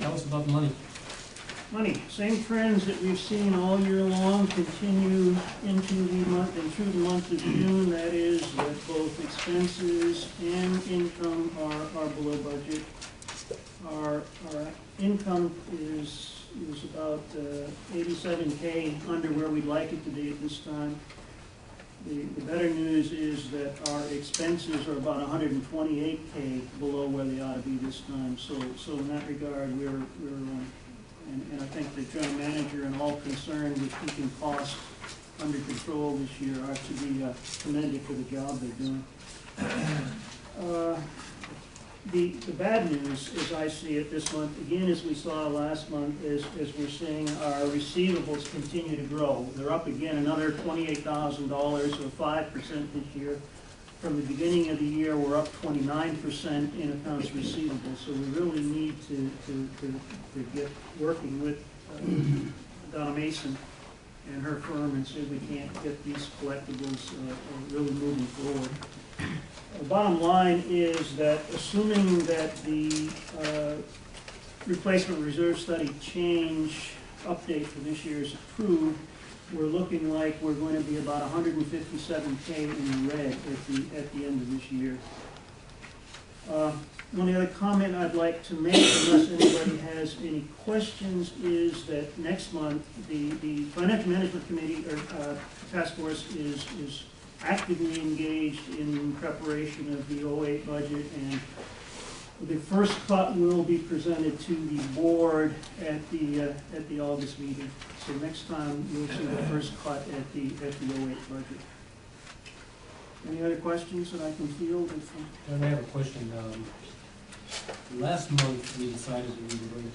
Tell us about the money. Money, same trends that we've seen all year long continue into the month and through the month of June. That is that both expenses and income are below budget. Our income is about 87K under where we'd like it to be at this time. The better news is that our expenses are about 128K below where they ought to be this time. So in that regard, we're and I think the general manager and all concerned with keeping costs under control this year are to be commended for the job they're doing. The bad news, as I see it this month, again as we saw last month, is we're seeing our receivables continue to grow. They're up again another $28,000 or 5% this year. From the beginning of the year, we're up 29% in accounts receivable. So we really need to get working with Donna Mason and her firm and see if we can't get these collectibles really moving forward. The bottom line is that assuming that the replacement reserve study change update for this year is approved, we're looking like we're going to be about 157K in the red at the end of this year. One other comment I'd like to make, unless anybody has any questions, is that next month the Financial Management Committee or Task Force is actively engaged in preparation of the '08 budget, and the first cut will be presented to the board at the August meeting. So next time you'll see the first cut at the '08 budget. Any other questions that I can field? I have a question. Last month we decided that we were going to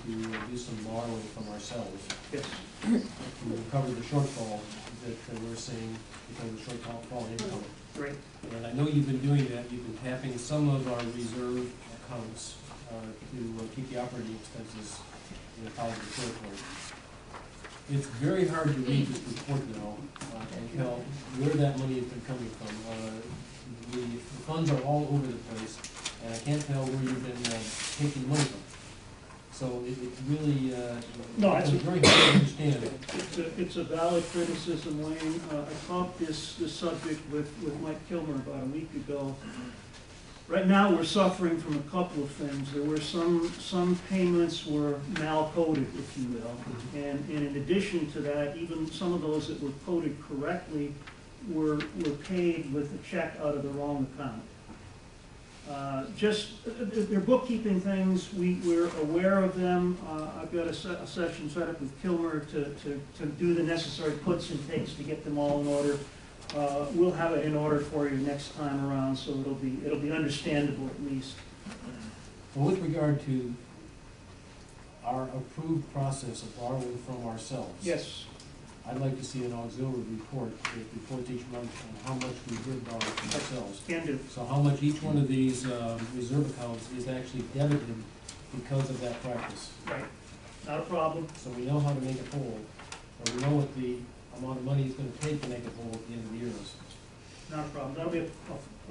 do some borrowing from ourselves. Yes. To recover the shortfall that we're seeing because of the shortfall in income. Right. And I know you've been doing that. You've been tapping some of our reserve accounts to keep the operating expenses in a positive territory. It's very hard to read this report now and tell where that money has been coming from. The funds are all over the place, and I can't tell where you've been taking money from. So it's really it's very hard to understand. It's a valid criticism, Wayne. I talked this subject with Mike Kilmer about a week ago. Right now, we're suffering from a couple of things. There were some payments were mal-coded, if you will, and in addition to that, even some of those that were coded correctly were paid with a check out of the wrong account. They're bookkeeping things. We're aware of them. I've got a session set up with Kilmer to do the necessary puts and takes to get them all in order. We'll have it in order for you next time around, so it'll be understandable at least. Well, with regard to our approved process of borrowing from ourselves, yes, I'd like to see an auxiliary report that reports each month on how much we did borrow from ourselves. Can do. So how much each one of these reserve accounts is actually debited because of that practice. Right. Not a problem. So we know how to make it whole, or we know what the amount of money it's going to take to make it whole at the end of the year. Not a problem. That'll be a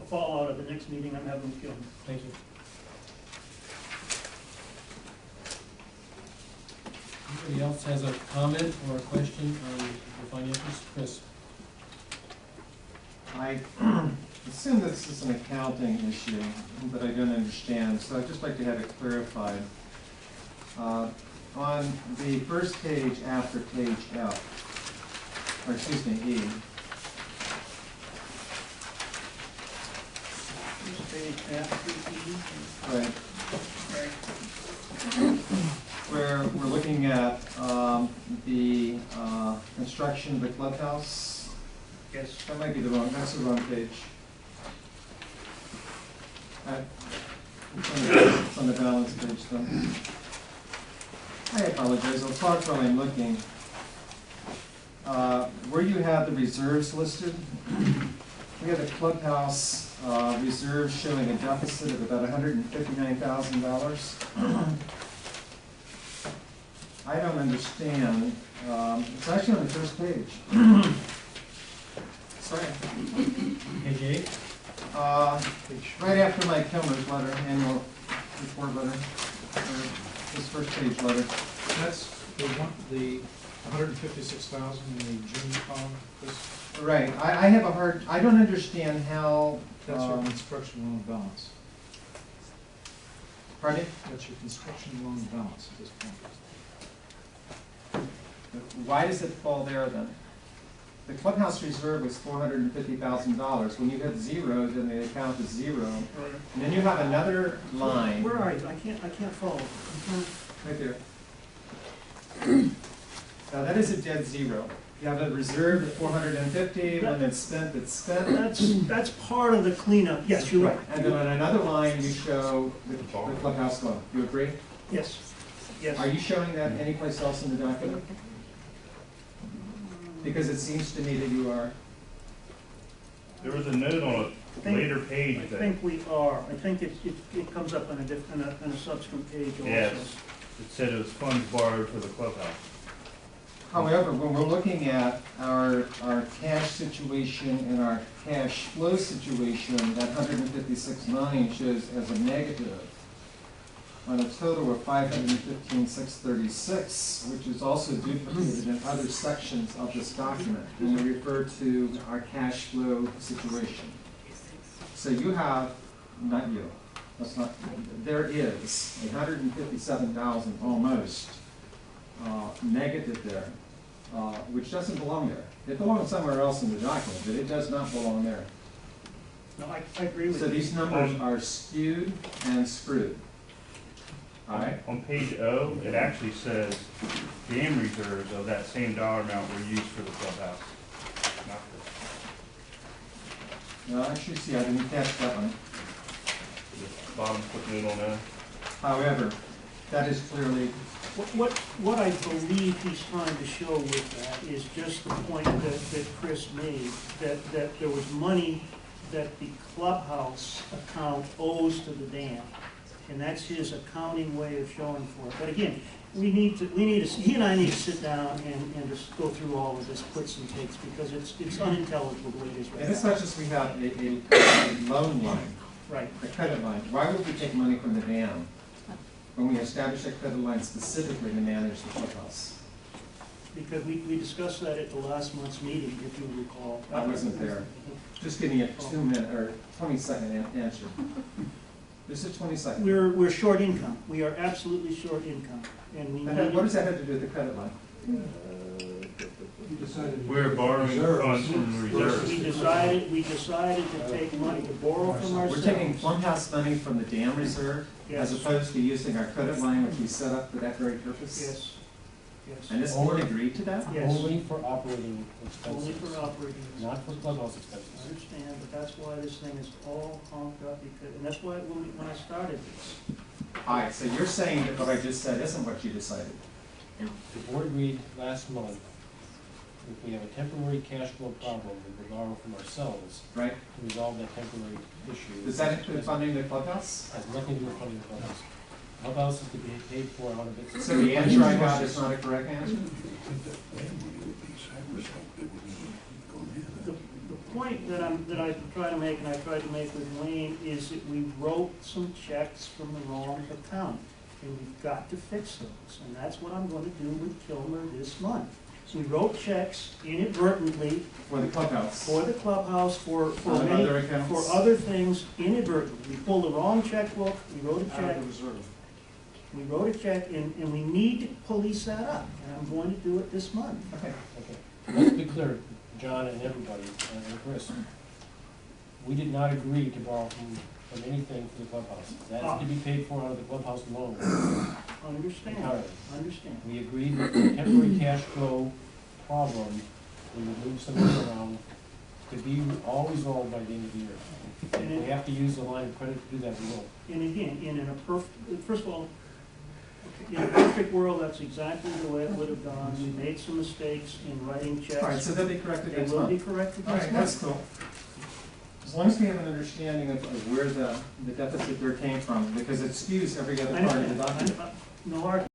fallout of the next meeting I'm having with Kilmer. Thank you. Anybody else has a comment or a question on the financials? Chris? I assume this is an accounting issue, but I don't understand, so I'd just like to have it clarified. On the first page after page F, or excuse me, E. First page after E. Right. Right. Where we're looking at the construction of the clubhouse. Yes. That might be the wrong, that's the wrong page. It's on the balance page though. I apologize, I'll talk while I'm looking. Where you have the reserves listed, we have the clubhouse reserve showing a deficit of about $159,000. I don't understand. It's actually on the first page. Sorry. Page 8? Right after Mike Kilmer's letter, annual report letter. this first page letter. That's the 156,000 in the June column, this, Right, I don't understand how, that's your construction loan balance. pardon me? That's your construction loan balance at this point. Why does it fall there then? The clubhouse reserve was $450,000. When you hit zero, then the account is zero. And then you have another line. Where are you? I can't follow. Right there. Now that is a dead zero. You have a reserve at 450, when it's spent, it's spent. That's part of the cleanup. Yes, you're right. And then on another line, you show the clubhouse loan. You agree? Yes, yes. Are you showing that anyplace else in the document? Because it seems to me that you are. There was a note on a later page I that, think we are. I think it comes up on a subsequent page also. yes, it said it was funds borrowed for the clubhouse. However, when we're looking at our cash situation and our cash flow situation, that 156.9 shows as a negative on a total of 515,636, which is also duplicated in other sections of this document when we refer to our cash flow situation. So you have, not you, that's not, there is 157,000 almost negative there, which doesn't belong there. It belongs somewhere else in the document, but it does not belong there. No, I agree with you. So these numbers are skewed and screwed. All right? On page O, it actually says dam reserves of that same dollar amount were used for the clubhouse. Not No, actually, see, I didn't catch that one. the bottom footnote on that. However, that is clearly, What I believe he's trying to show with that is just the point that Chris made, that there was money that the clubhouse account owes to the dam. And that's his accounting way of showing for it. But again, he and I need to sit down and just go through all of this puts and takes, because it's unintelligible the way it is right and it's now. not just we have a loan line, Right. a credit line. Why would we take money from the dam when we establish a credit line specifically to manage the clubhouse? Because we discussed that at the last month's meeting, if you recall. I wasn't there. Just give me a 2-minute or 20-second answer. This is 20 seconds. We're short income. We are absolutely short income, and we need. What does that have to do with the credit line? We're borrowing funds from the reserves. We decided to take money, to borrow from ourselves. We're taking clubhouse money from the dam reserve as Yes. opposed to using our credit line, which we set up for that very purpose? Yes, yes. And this board agreed to that? Yes. Only for operating Only expenses, for operating. not for clubhouse I expenses. understand, but that's why this thing is all honked up, because, and that's why when I started this. All right, so you're saying that what I just said isn't what you decided? The board agreed last month, if we have a temporary cash flow problem, we will borrow from ourselves Right? to resolve that temporary issue. Does that include funding the clubhouse? Has nothing to do with funding the clubhouse. Clubhouse is to be paid for out of its. So the answer I got is not a correct answer? The point that I try to make, and I tried to make with Wayne, is that we wrote some checks from the wrong account, and we've got to fix those, and that's what I'm going to do with Kilmer this month. So we wrote checks inadvertently For the clubhouse? for the clubhouse, for On many, other accounts? for other things inadvertently. We pulled the wrong checkbook, we wrote a Out check, of the reserve. we wrote a check, and we need to police that up, and I'm going to do it this month. Okay. Okay, let's be clear, John and everybody, and Chris, we did not agree to borrow from anything for the clubhouse. That is to be paid for out of the clubhouse loan. Understand, understand. We agreed that the temporary cash flow problem, we would move some money around, to be all resolved by the end of the year. And if we have to use the line of credit to do that, we will. And again, first of all, in a perfect world, that's exactly the way it would have gone. We made some mistakes in writing checks. All right, so they'll be corrected They next will be month. corrected All next right, month. that's cool. As long as we have an understanding of where the deficit there came from, because it skews every other I part of the know, document. no argument.